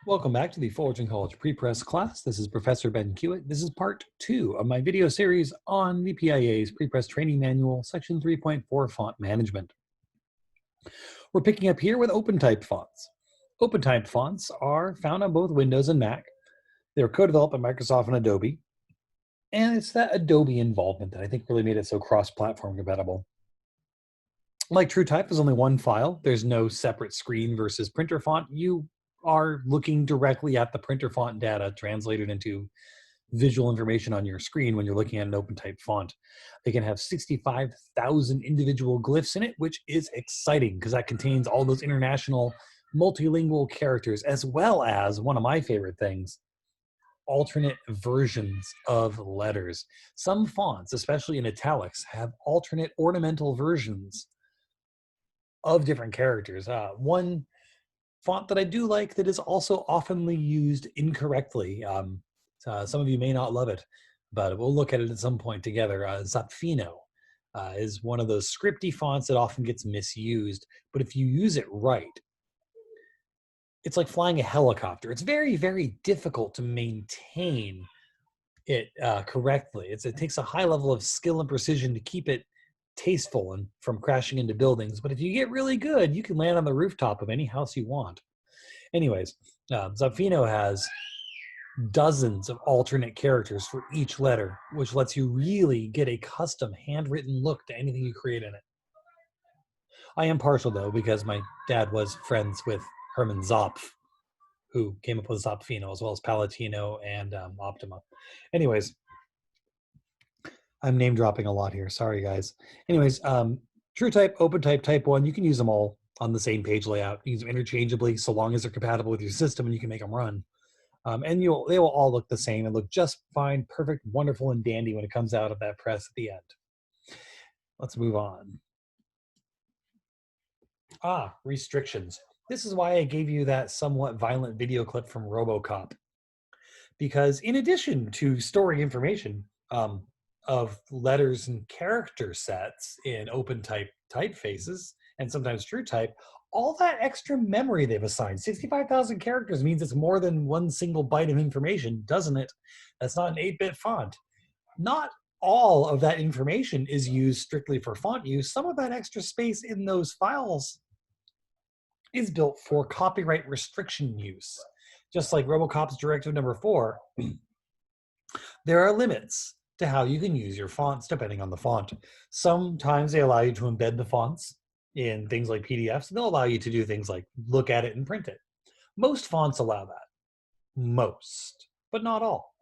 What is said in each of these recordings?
Welcome back to the Fullerton College Pre-Press class. This is Professor Ben Hewitt. This is part 2 of my video series on the PIA's Pre-Press Training Manual, Section 3.4 Font Management. We're picking up here with OpenType fonts. OpenType fonts are found on both Windows and Mac. They were co-developed by Microsoft and Adobe. And it's that Adobe involvement that I think really made it so cross-platform compatible. Like TrueType, there's only one file. There's no separate screen versus printer font. You are looking directly at the printer font data translated into visual information on your screen when you're looking at an OpenType font. They can have 65,000 individual glyphs in it, which is exciting because that contains all those international multilingual characters, as well as one of my favorite things, alternate versions of letters. Some fonts, especially in italics, have alternate ornamental versions of different characters. One font that I do like that is also oftenly used incorrectly. Some of you may not love it, but we'll look at it at some point together. Zapfino is one of those scripty fonts that often gets misused, but if you use it right, it's like flying a helicopter. It's very, very difficult to maintain it correctly. It takes a high level of skill and precision to keep it tasteful and from crashing into buildings. But if you get really good, you can land on the rooftop of any house you want. Anyways, Zapfino has dozens of alternate characters for each letter, which lets you really get a custom handwritten look to anything you create in it. I am partial though, because my dad was friends with Hermann Zopf, who came up with Zapfino, as well as Palatino and Optima. Anyways, I'm name dropping a lot here. Sorry, guys. Anyways, TrueType, OpenType, Type 1, you can use them all on the same page layout. You use them interchangeably so long as they're compatible with your system and you can make them run. And they will all look the same and look just fine, perfect, wonderful, and dandy when it comes out of that press at the end. Let's move on. Restrictions. This is why I gave you that somewhat violent video clip from RoboCop. Because in addition to storing information of letters and character sets in OpenType typefaces, and sometimes TrueType, all that extra memory they've assigned, 65,000 characters means it's more than one single byte of information, doesn't it? That's not an 8-bit font. Not all of that information is used strictly for font use. Some of that extra space in those files is built for copyright restriction use. Just like RoboCop's Directive Number 4, there are limits to how you can use your fonts depending on the font. Sometimes they allow you to embed the fonts in things like PDFs. They'll allow you to do things like look at it and print it. Most fonts allow that. Most, but not all.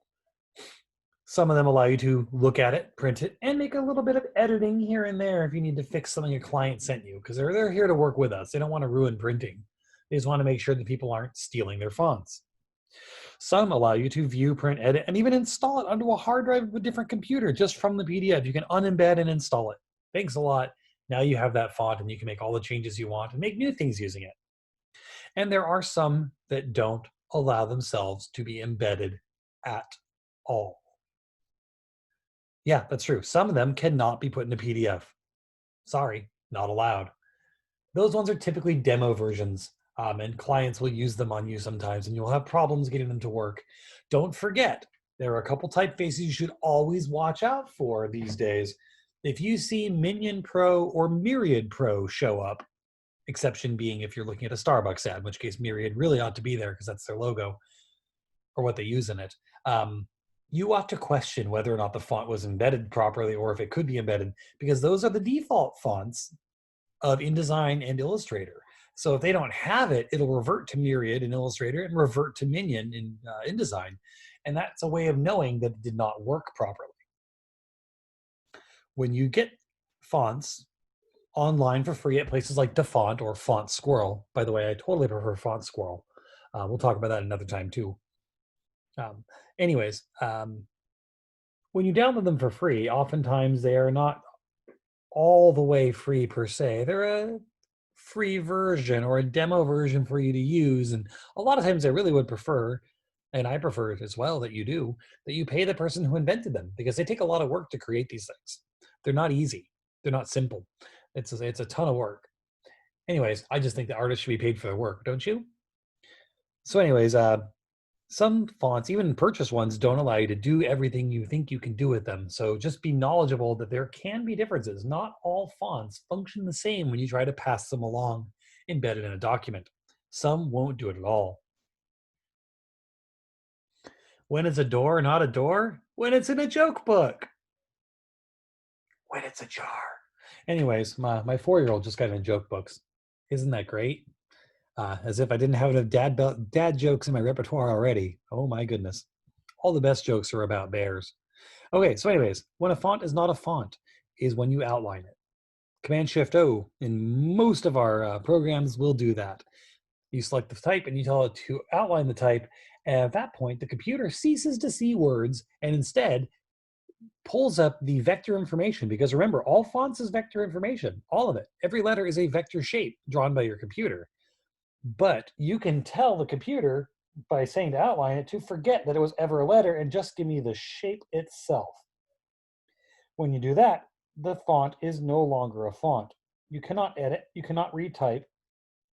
Some of them allow you to look at it, print it, and make a little bit of editing here and there if you need to fix something a client sent you, because they're here to work with us. They don't want to ruin printing. They just want to make sure that people aren't stealing their fonts. Some allow you to view, print, edit, and even install it onto a hard drive of a different computer just from the PDF. You can unembed and install it. Thanks a lot. Now you have that font and you can make all the changes you want and make new things using it. And there are some that don't allow themselves to be embedded at all. Yeah, that's true. Some of them cannot be put into PDF. Sorry, not allowed. Those ones are typically demo versions. And clients will use them on you sometimes, and you'll have problems getting them to work. Don't forget, there are a couple typefaces you should always watch out for these days. If you see Minion Pro or Myriad Pro show up, exception being if you're looking at a Starbucks ad, in which case Myriad really ought to be there because that's their logo or what they use in it, you ought to question whether or not the font was embedded properly or if it could be embedded, because those are the default fonts of InDesign and Illustrator. So if they don't have it, it'll revert to Myriad in Illustrator and revert to Minion in InDesign. And that's a way of knowing that it did not work properly. When you get fonts online for free at places like DaFont or Font Squirrel, by the way, I totally prefer Font Squirrel. We'll talk about that another time too. Anyways, when you download them for free, oftentimes they are not all the way free per se. They're a free version or a demo version for you to use. And a lot of times I really would prefer, and I prefer it as well that you do, that you pay the person who invented them, because they take a lot of work to create these things. They're not easy. They're not simple. It's a ton of work. Anyways, I just think the artists should be paid for their work, don't you? So anyways, some fonts, even purchase ones, don't allow you to do everything you think you can do with them. So just be knowledgeable that there can be differences. Not all fonts function the same when you try to pass them along embedded in a document. Some won't do it at all. When it's a door, not a door? When it's in a joke book. When it's a jar. Anyways, my 4-year-old just got into joke books. Isn't that great? As if I didn't have enough dad jokes in my repertoire already. Oh my goodness. All the best jokes are about bears. Okay, so anyways, when a font is not a font is when you outline it. Command-Shift-O in most of our programs will do that. You select the type and you tell it to outline the type. And at that point, the computer ceases to see words and instead pulls up the vector information, because remember, all fonts is vector information, all of it. Every letter is a vector shape drawn by your computer. But you can tell the computer by saying to outline it to forget that it was ever a letter and just give me the shape itself. When you do that, the font is no longer a font. You cannot edit, you cannot retype,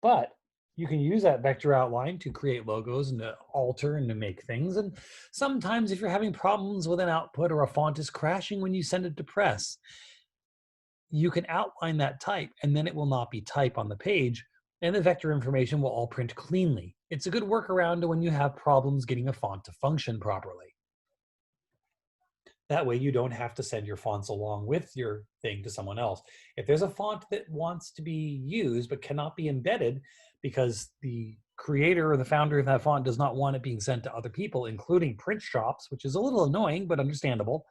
but you can use that vector outline to create logos and to alter and to make things. And sometimes if you're having problems with an output or a font is crashing when you send it to press, you can outline that type and then it will not be type on the page and the vector information will all print cleanly. It's a good workaround to when you have problems getting a font to function properly. That way you don't have to send your fonts along with your thing to someone else. If there's a font that wants to be used but cannot be embedded because the creator or the founder of that font does not want it being sent to other people, including print shops, which is a little annoying but understandable,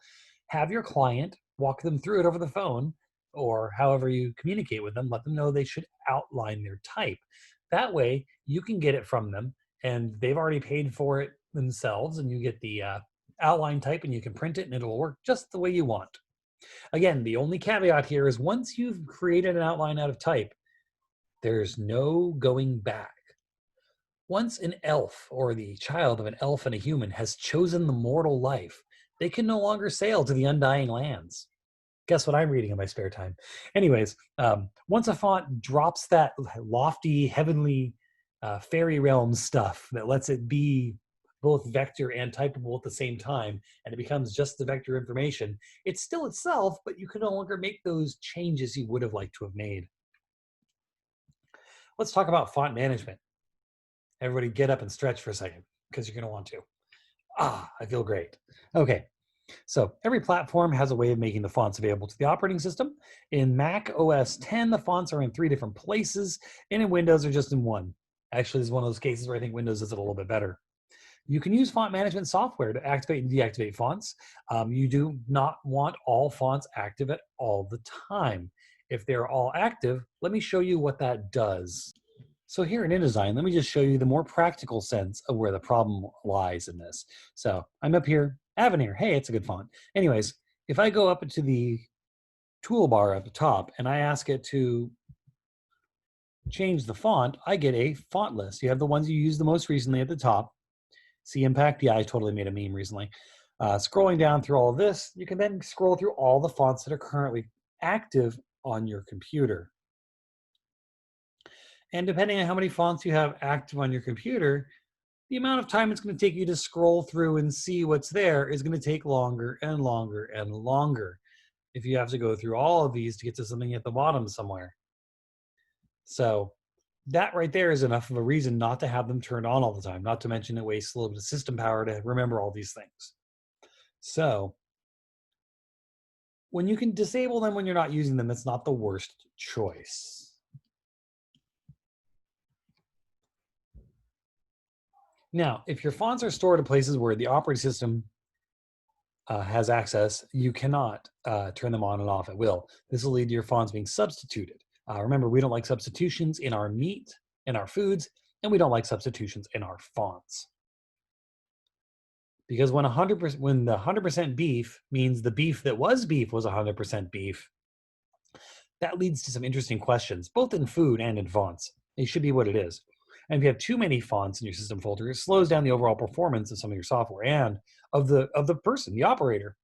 have your client walk them through it over the phone or however you communicate with them, let them know they should outline their type. That way you can get it from them and they've already paid for it themselves and you get the outline type and you can print it and it'll work just the way you want. Again, the only caveat here is once you've created an outline out of type, there's no going back. Once an elf or the child of an elf and a human has chosen the mortal life, they can no longer sail to the undying lands. Guess what I'm reading in my spare time? Anyways, once a font drops that lofty, heavenly, fairy realm stuff that lets it be both vector and typable at the same time, and it becomes just the vector information, it's still itself, but you can no longer make those changes you would have liked to have made. Let's talk about font management. Everybody get up and stretch for a second, because you're going to want to. I feel great. Okay, so every platform has a way of making the fonts available to the operating system. In Mac OS X, the fonts are in 3 different places, and in Windows are just in one. Actually, this is one of those cases where I think Windows does it a little bit better. You can use font management software to activate and deactivate fonts. You do not want all fonts active at all the time. If they're all active, let me show you what that does. So here in InDesign, let me just show you the more practical sense of where the problem lies in this. So I'm up here, Avenir, hey, it's a good font. Anyways, if I go up to the toolbar at the top and I ask it to change the font, I get a font list. You have the ones you used the most recently at the top. See impact? Yeah, I totally made a meme recently. Scrolling down through all of this, you can then scroll through all the fonts that are currently active on your computer. And depending on how many fonts you have active on your computer, the amount of time it's going to take you to scroll through and see what's there is going to take longer and longer and longer if you have to go through all of these to get to something at the bottom somewhere. So that right there is enough of a reason not to have them turned on all the time, not to mention it wastes a little bit of system power to remember all these things. So when you can disable them when you're not using them, it's not the worst choice. Now, if your fonts are stored in places where the operating system has access, you cannot turn them on and off at will. This will lead to your fonts being substituted. Remember, we don't like substitutions in our meat, in our foods, and we don't like substitutions in our fonts. Because when the 100% beef means the beef that was beef was 100% beef, that leads to some interesting questions, both in food and in fonts. It should be what it is. And if you have too many fonts in your system folder, it slows down the overall performance of some of your software and of the person, the operator.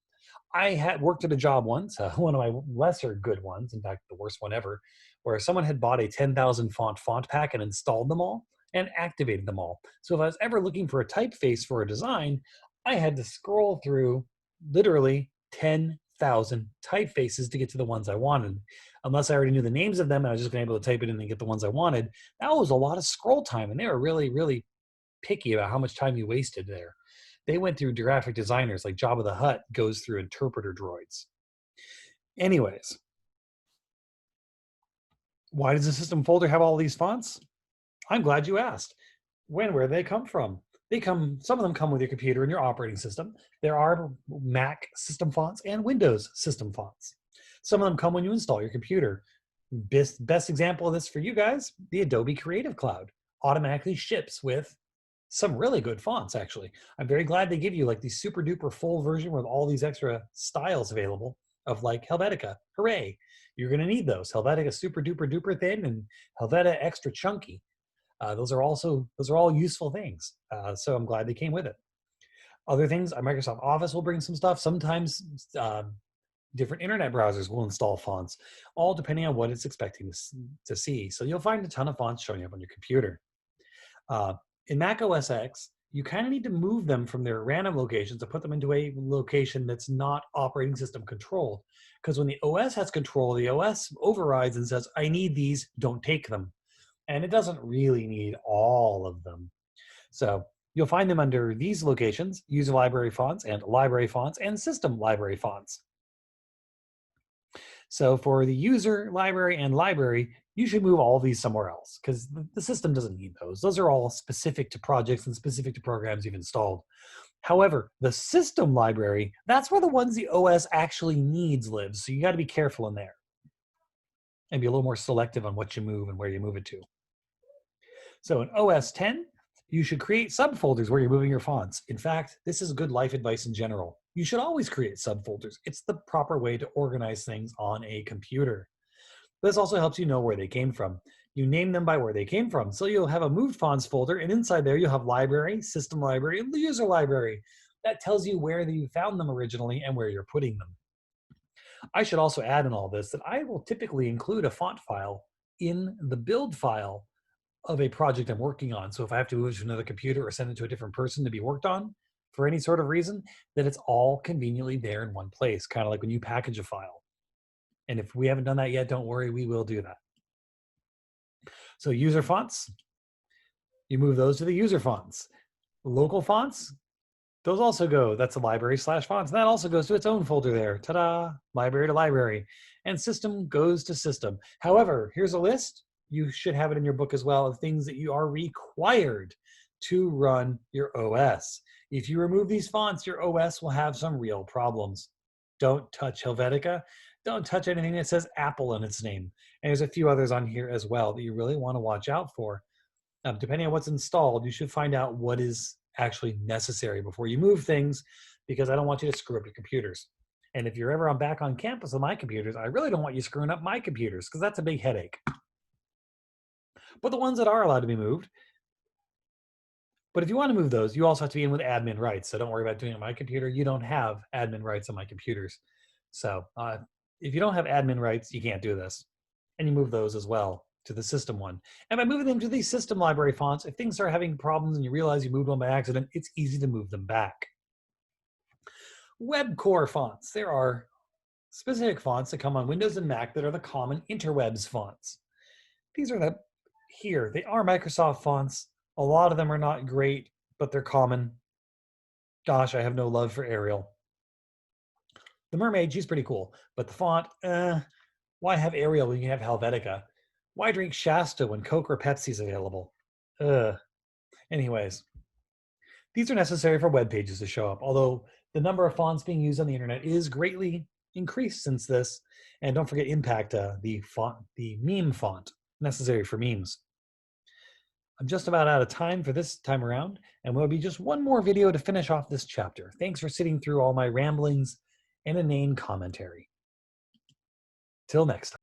I had worked at a job once, one of my lesser good ones, in fact, the worst one ever, where someone had bought a 10,000 font pack and installed them all. and activated them all. So if I was ever looking for a typeface for a design, I had to scroll through literally 10,000 typefaces to get to the ones I wanted. Unless I already knew the names of them and I was just going to be able to type it in and get the ones I wanted, that was a lot of scroll time. And they were really, really picky about how much time you wasted there. They went through graphic designers like Jabba the Hutt goes through interpreter droids. Anyways, why does the system folder have all these fonts? I'm glad you asked. Where do they come from? Some of them come with your computer and your operating system. There are Mac system fonts and Windows system fonts. Some of them come when you install your computer. Best example of this for you guys, the Adobe Creative Cloud automatically ships with some really good fonts, actually. I'm very glad they give you like the super duper full version with all these extra styles available of like Helvetica. Hooray. You're going to need those. Helvetica super duper duper thin and Helvetica extra chunky. Those are all useful things. So I'm glad they came with it. Other things, Microsoft Office will bring some stuff. Sometimes different internet browsers will install fonts, all depending on what it's expecting to see. So you'll find a ton of fonts showing up on your computer. In Mac OS X, you kind of need to move them from their random locations to put them into a location that's not operating system controlled. Because when the OS has control, the OS overrides and says, I need these, don't take them. And it doesn't really need all of them. So you'll find them under these locations, user library fonts and system library fonts. So for the user library and library, you should move all of these somewhere else because the system doesn't need those. Those are all specific to projects and specific to programs you've installed. However, the system library, that's where the ones the OS actually needs live. So you got to be careful in there and be a little more selective on what you move and where you move it to. So in OS 10, you should create subfolders where you're moving your fonts. In fact, this is good life advice in general. You should always create subfolders. It's the proper way to organize things on a computer. This also helps you know where they came from. You name them by where they came from. So you'll have a moved fonts folder, and inside there you'll have library, system library, and the user library. That tells you where you found them originally and where you're putting them. I should also add in all this that I will typically include a font file in the build file of a project I'm working on. So if I have to move it to another computer or send it to a different person to be worked on for any sort of reason, then it's all conveniently there in one place, kind of like when you package a file. And if we haven't done that yet, don't worry, we will do that. So user fonts, you move those to the user fonts. Local fonts, those also go, that's a library/fonts. That also goes to its own folder there. Ta-da, library to library. And system goes to system. However, here's a list. You should have it in your book as well of things that you are required to run your OS. If you remove these fonts, your OS will have some real problems. Don't touch Helvetica. Don't touch anything that says Apple in its name. And there's a few others on here as well that you really want to watch out for. Depending on what's installed, you should find out what is actually necessary before you move things, because I don't want you to screw up your computers. And if you're ever back on campus with my computers, I really don't want you screwing up my computers because that's a big headache. But the ones that are allowed to be moved, but if you want to move those, you also have to be in with admin rights. So don't worry about doing it on my computer. You don't have admin rights on my computers. So if you don't have admin rights, you can't do this. And you move those as well to the system one. And by moving them to these system library fonts, if things are having problems and you realize you moved one by accident, it's easy to move them back. Web core fonts. There are specific fonts that come on Windows and Mac that are the common interwebs fonts. These are they are Microsoft fonts. A lot of them are not great, but they're common. Gosh, I have no love for Arial. The Mermaid, she's pretty cool, but the font, why have Arial when you have Helvetica? Why drink Shasta when Coke or Pepsi is available? Anyways, these are necessary for web pages to show up, although the number of fonts being used on the internet is greatly increased since this. And don't forget Impact, the meme font, necessary for memes. I'm just about out of time for this time around, and there'll be just one more video to finish off this chapter. Thanks for sitting through all my ramblings and inane commentary. Till next time.